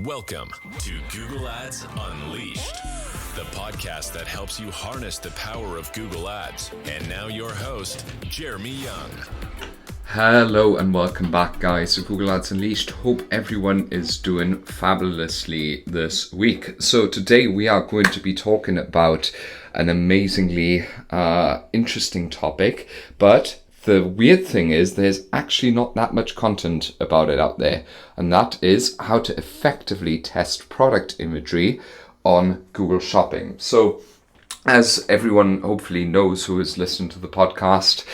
Welcome to Google Ads Unleashed, the podcast that helps you harness the power of Google Ads. And now your host, Jeremy Young. Hello and welcome back, guys, to Google Ads Unleashed. Hope everyone is doing fabulously this week. So today we are going to be talking about an amazingly interesting topic, but the weird thing is there's actually not that much content about it out there, and that is how to effectively test product imagery on Google Shopping. So as everyone hopefully knows who is listening to the podcast,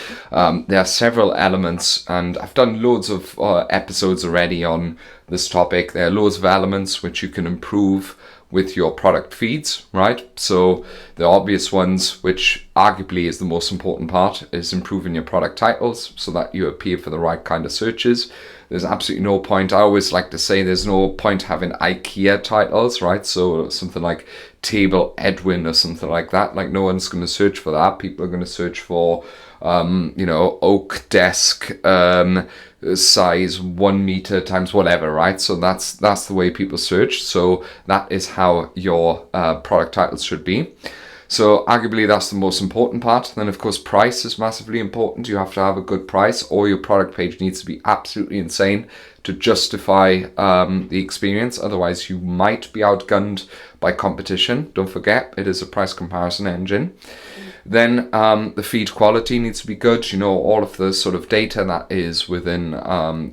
there are several elements, and I've done loads of episodes already on this topic. There are loads of elements which you can improve with your product feeds, right? So the obvious ones, which arguably is the most important part, is improving your product titles so that you appear for the right kind of searches. There's absolutely no point, I always like to say there's no point having IKEA titles, right? So something like Table Edwin or something like that. Like, no one's going to search for that. People are going to search for oak desk size 1 meter times whatever, right? So that's the way people search. So that is how your product titles should be. So arguably that's the most important part. Then of course price is massively important. You have to have a good price, or your product page needs to be absolutely insane to justify the experience. Otherwise you might be outgunned by competition. Don't forget, it is a price comparison engine. Then the feed quality needs to be good. You know, all of the sort of data that is within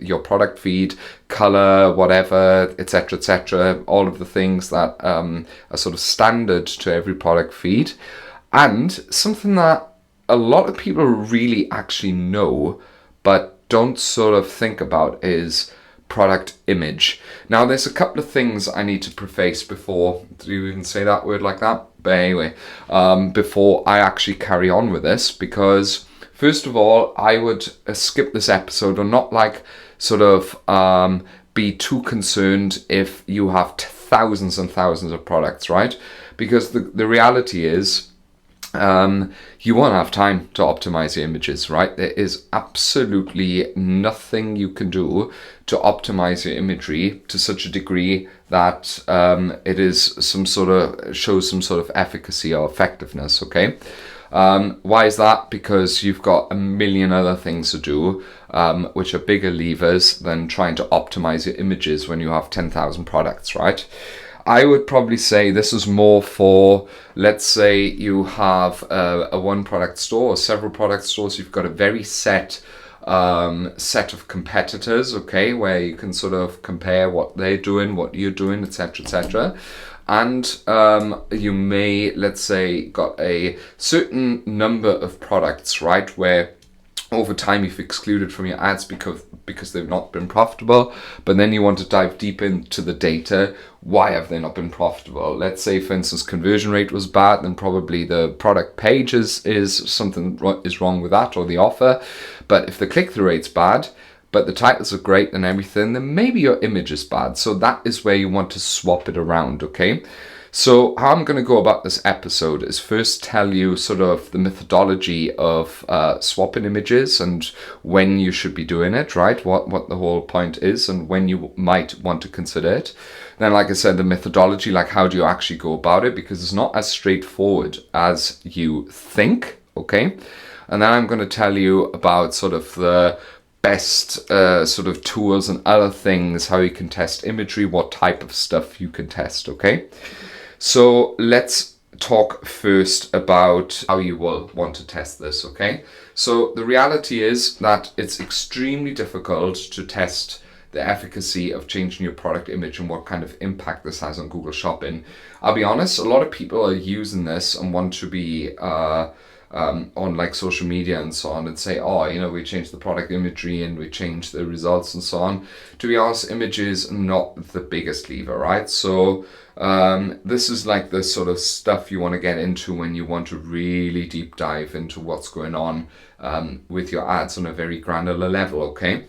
your product feed, color, whatever, etc., all of the things that are sort of standard to every product feed. And something that a lot of people really actually know but don't sort of think about is product image. Now, there's a couple of things I need to preface before, do you even say that word like that? But anyway, before I actually carry on with this, because first of all, I would skip this episode or not like sort of be too concerned if you have thousands and thousands of products, right? Because the reality is, you won't have time to optimize your images, right? There is absolutely nothing you can do to optimize your imagery to such a degree that it is shows some sort of efficacy or effectiveness, okay? Why is that? Because you've got a million other things to do, which are bigger levers than trying to optimize your images when you have 10,000 products, right? I would probably say this is more for, let's say you have a one product store or several product stores. You've got a very set of competitors, okay, where you can sort of compare what they're doing, what you're doing, etc. And you may, let's say, got a certain number of products, right, where over time you've excluded from your ads because they've not been profitable, but then you want to dive deep into the data. Why have they not been profitable? Let's say, for instance, conversion rate was bad, then probably the product page is something is wrong with that, or the offer. But if the click-through rate's bad, but the titles are great and everything, then maybe your image is bad. So that is where you want to swap it around, okay? So how I'm going to go about this episode is first tell you sort of the methodology of swapping images and when you should be doing it, right? What the whole point is and when you might want to consider it. Then, like I said, the methodology, like how do you actually go about it? Because it's not as straightforward as you think, okay? And then I'm going to tell you about sort of the best sort of tools and other things, how you can test imagery, what type of stuff you can test, okay? So let's talk first about how you will want to test this, okay? So the reality is that it's extremely difficult to test the efficacy of changing your product image and what kind of impact this has on Google Shopping. I'll be honest, a lot of people are using this and want to be on like social media and so on and say, oh, you know, we changed the product imagery and we changed the results and so on. To be honest, images are not the biggest lever, right? So this is like the sort of stuff you want to get into when you want to really deep dive into what's going on with your ads on a very granular level, okay?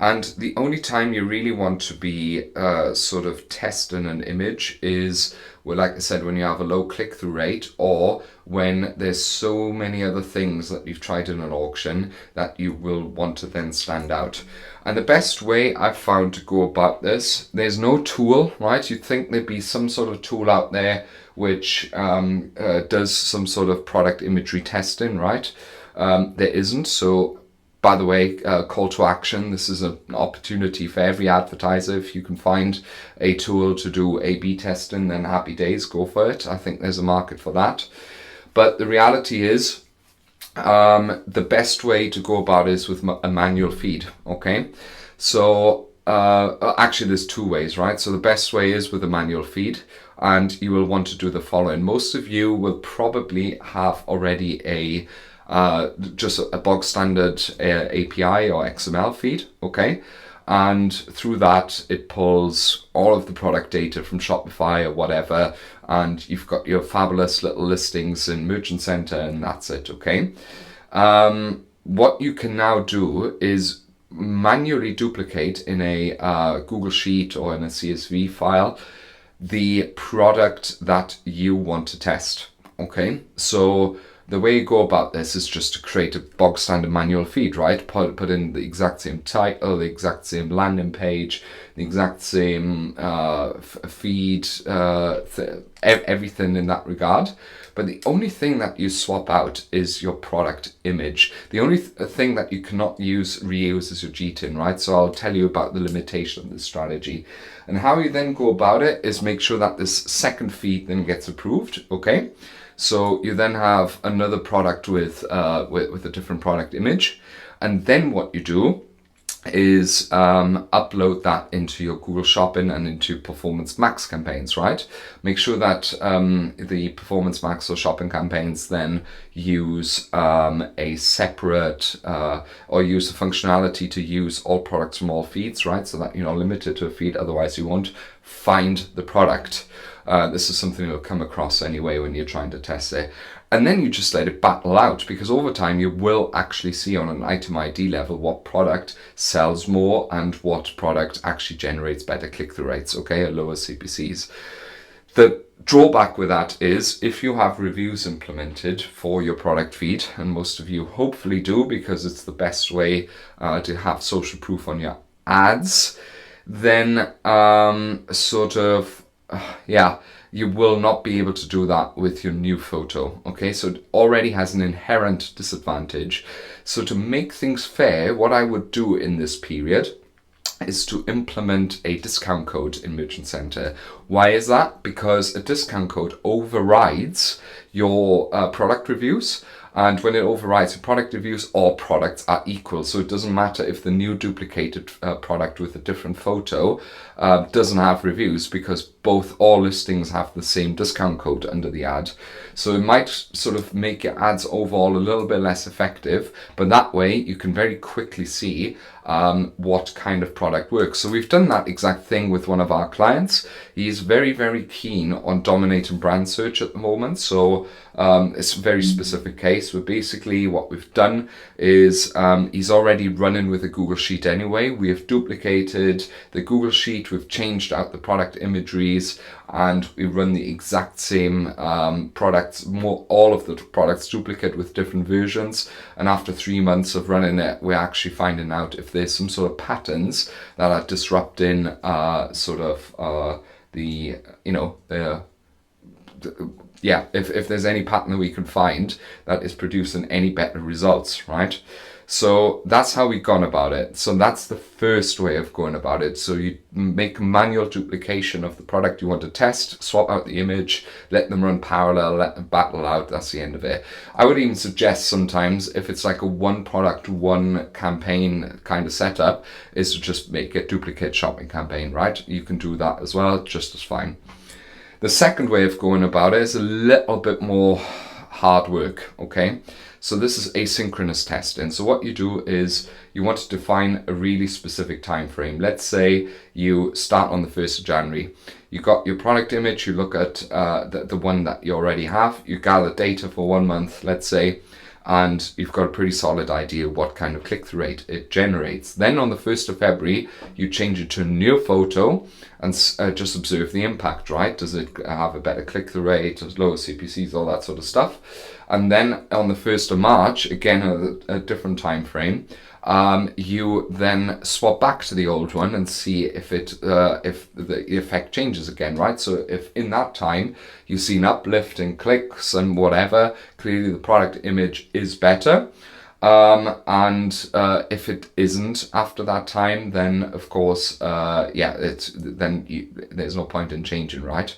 And the only time you really want to be sort of testing an image is, well, like I said, when you have a low click-through rate, or when there's so many other things that you've tried in an auction that you will want to then stand out. And the best way I've found to go about this, there's no tool, right? You'd think there'd be some sort of tool out there which does some sort of product imagery testing, right? There isn't. So by the way, call to action. This is an opportunity for every advertiser. If you can find a tool to do A/B testing, then happy days, go for it. I think there's a market for that. But the reality is, the best way to go about it is with a manual feed, okay? So actually there's two ways, right? So the best way is with a manual feed, and you will want to do the following. Most of you will probably have already just a bog standard API or XML feed, okay? And through that, it pulls all of the product data from Shopify or whatever, and you've got your fabulous little listings in Merchant Center, and that's it, okay? What you can now do is manually duplicate in a Google Sheet or in a CSV file the product that you want to test, okay? So the way you go about this is just to create a bog standard manual feed, right? Put in the exact same title, the exact same landing page, the exact same feed, everything in that regard. But the only thing that you swap out is your product image. The only thing that you cannot reuse is your GTIN, right? So I'll tell you about the limitation of this strategy. And how you then go about it is make sure that this second feed then gets approved, okay? So you then have another product with a different product image. And then what you do is upload that into your Google Shopping and into Performance Max campaigns, right? Make sure that the Performance Max or shopping campaigns then use a separate or use the functionality to use all products from all feeds, right? So that you're not limited to a feed, otherwise you won't find the product. This is something you'll come across anyway when you're trying to test it. And then you just let it battle out, because over time you will actually see on an item ID level what product sells more and what product actually generates better click-through rates, okay, or lower CPCs. The drawback with that is if you have reviews implemented for your product feed, and most of you hopefully do because it's the best way to have social proof on your ads, then you will not be able to do that with your new photo, okay? So it already has an inherent disadvantage. So to make things fair, what I would do in this period is to implement a discount code in Merchant Center. Why is that? Because a discount code overrides your product reviews. And when it overrides your product reviews, all products are equal. So it doesn't matter if the new duplicated product with a different photo doesn't have reviews, because all listings have the same discount code under the ad. So it might sort of make your ads overall a little bit less effective, but that way you can very quickly see what kind of product works. So we've done that exact thing with one of our clients. He's very, very keen on dominating brand search at the moment. So it's a very specific case where basically what we've done is he's already running with a Google Sheet anyway. We have duplicated the Google Sheet, we've changed out the product imageries, and we run the exact same products, all of the products duplicate with different versions. And after 3 months of running it, we're actually finding out if there's some sort of patterns that are disrupting if there's any pattern that we can find that is producing any better results, right? So that's how we've gone about it. So that's the first way of going about it. So you make manual duplication of the product you want to test, swap out the image, let them run parallel, let them battle out. That's the end of it. I would even suggest sometimes, if it's like a one product, one campaign kind of setup, is to just make a duplicate shopping campaign, right? You can do that as well, just as fine. The second way of going about it is a little bit more hard work, okay? So this is asynchronous testing. So what you do is you want to define a really specific time frame. Let's say you start on the 1st of January. You got your product image, you look at the one that you already have, you gather data for 1 month, let's say, and you've got a pretty solid idea what kind of click-through rate it generates. Then on the 1st of February, you change it to a new photo and just observe the impact, right? Does it have a better click-through rate, lower CPCs, all that sort of stuff? And then on the 1st of March, again, a different time frame, you then swap back to the old one and see if the effect changes again, right? So if in that time you see an uplift in clicks and whatever, clearly the product image is better. And if it isn't after that time, then of course, there's no point in changing, right?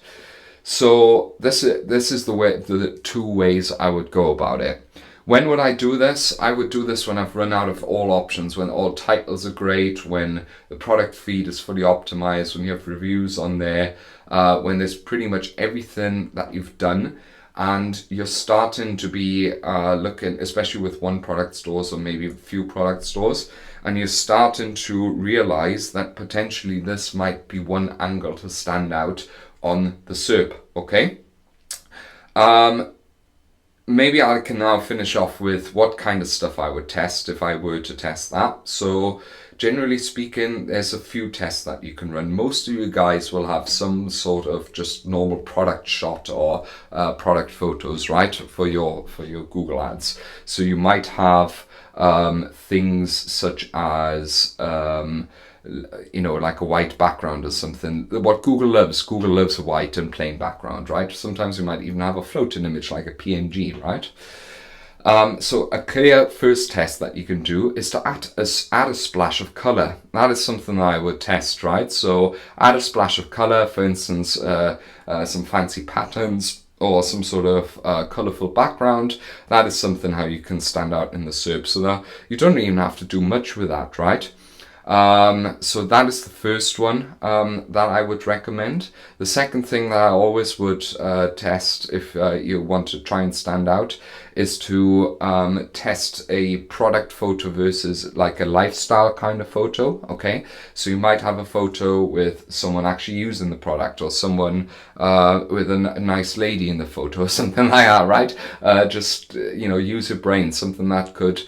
So this is the two ways I would go about it. When would I do this? I would do this when I've run out of all options, when all titles are great, when the product feed is fully optimized, when you have reviews on there, when there's pretty much everything that you've done, and you're starting to be looking, especially with one product stores or maybe a few product stores, and you're starting to realize that potentially this might be one angle to stand out on the SERP, okay? Maybe I can now finish off with what kind of stuff I would test if I were to test that. So generally speaking, there's a few tests that you can run. Most of you guys will have some sort of just normal product shot or product photos, right, for your Google ads. So you might have things such as like a white background or something. What Google loves a white and plain background, right? Sometimes we might even have a floating image like a PNG, right? So a clear first test that you can do is to add a splash of color. That is something that I would test, right? So add a splash of color, for instance, some fancy patterns or some sort of colorful background. That is something how you can stand out in the SERP. So that you don't even have to do much with that, right? So that is the first one that I would recommend. The second thing that I always would test if you want to try and stand out is to test a product photo versus like a lifestyle kind of photo, okay? So you might have a photo with someone actually using the product or someone with a nice lady in the photo or something like that, right? Just use your brain, something that could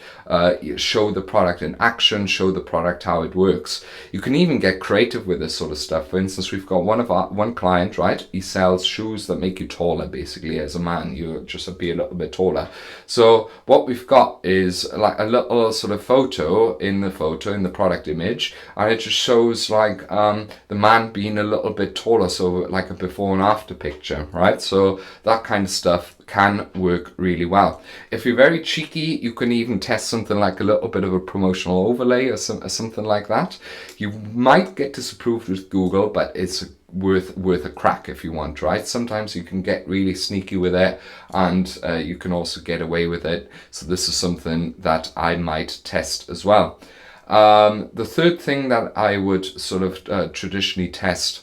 show the product in action, show the product how it works. You can even get creative with this sort of stuff. For instance, we've got one client, right? He sells shoes that make you taller, basically. As a man, you just be a little bit taller. So what we've got is like a little sort of photo in the product image, and it just shows like the man being a little bit taller, so like a before and after picture, right? So that kind of stuff can work really well. If you're very cheeky, you can even test something like a little bit of a promotional overlay or something like that. You might get disapproved with Google, but it's worth a crack if you want, right? Sometimes you can get really sneaky with it, and you can also get away with it. So this is something that I might test as well. The third thing that I would sort of traditionally test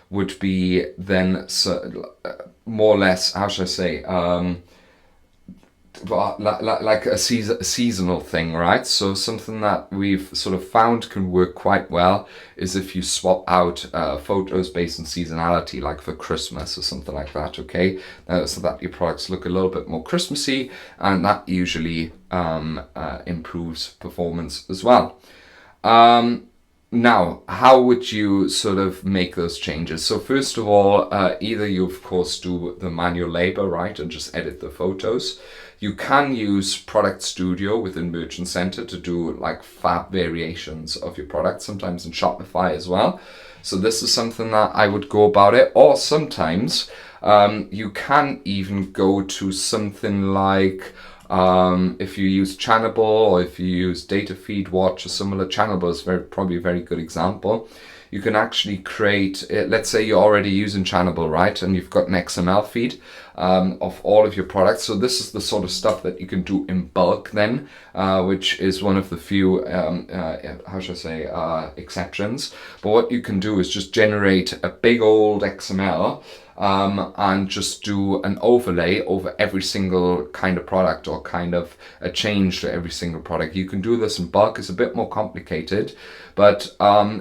would be then more or less, how should I say, like a seasonal thing, right? So something that we've sort of found can work quite well is if you swap out photos based on seasonality, like for Christmas or something like that, okay? So that your products look a little bit more Christmassy, and that usually improves performance as well. Now, how would you sort of make those changes? So first of all, either you of course do the manual labor, right, and just edit the photos. You can use Product Studio within Merchant Center to do like fab variations of your product, sometimes in Shopify as well. So this is something that I would go about it. Or sometimes you can even go to something like if you use Channable or if you use Data Feed Watch or similar. Channable is probably a very good example. You can actually create, let's say you're already using Channable, right? And you've got an XML feed of all of your products. So this is the sort of stuff that you can do in bulk then, which is one of the few, how should I say, exceptions. But what you can do is just generate a big old XML and just do an overlay over every single kind of product or kind of a change to every single product. You can do this in bulk. It's a bit more complicated, but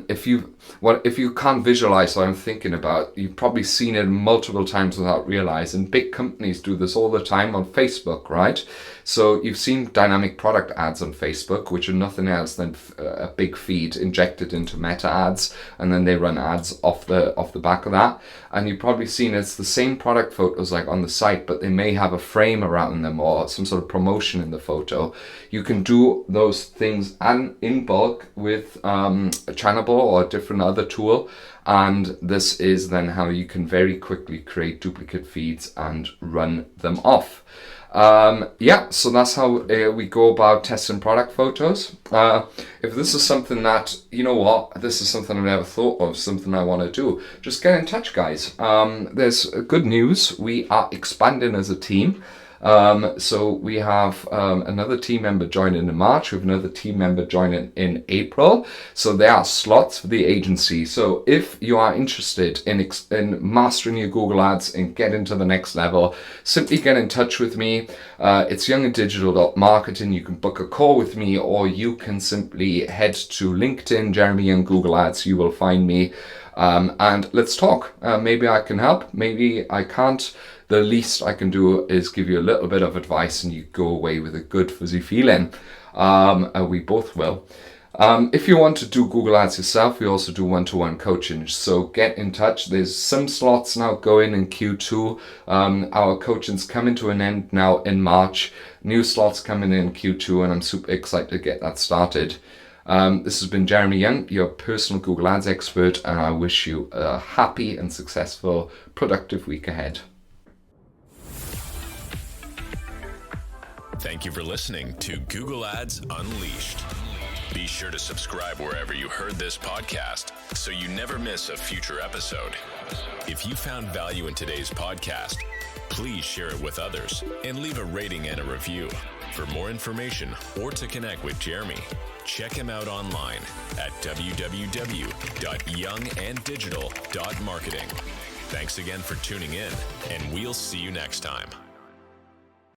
if you can't visualize what I'm thinking about, you've probably seen it multiple times without realizing. big companies do this all the time on Facebook, right? So you've seen dynamic product ads on Facebook, which are nothing else than a big feed injected into meta ads, and then they run ads off the back of that. And you've probably seen it's the same product photos like on the site, but they may have a frame around them or some sort of promotion in the photo. You can do those things and in bulk with actionable or a different other tool, and this is then how you can very quickly create duplicate feeds and run them off. So that's how we go about testing product photos. If this is something that, this is something I've never thought of, something I want to do, just get in touch, guys. There's good news. We are expanding as a team. So we have another team member joining in March. We have another team member joining in April. So there are slots for the agency. So if you are interested in mastering your Google Ads and getting to the next level, simply get in touch with me. It's younganddigital.marketing. You can book a call with me, or you can simply head to LinkedIn, Jeremy Young Google Ads. You will find me. And let's talk. Maybe I can help. Maybe I can't. The least I can do is give you a little bit of advice and you go away with a good fuzzy feeling. We both will. If you want to do Google Ads yourself, we also do one-to-one coaching. So get in touch. There's some slots now going in Q2. Our coaching's coming to an end now in March. New slots coming in Q2, and I'm super excited to get that started. This has been Jeremy Young, your personal Google Ads expert, and I wish you a happy and successful, productive week ahead. Thank you for listening to Google Ads Unleashed. Be sure to subscribe wherever you heard this podcast so you never miss a future episode. If you found value in today's podcast, please share it with others and leave a rating and a review. For more information or to connect with Jeremy, check him out online at www.younganddigital.marketing. Thanks again for tuning in, and we'll see you next time.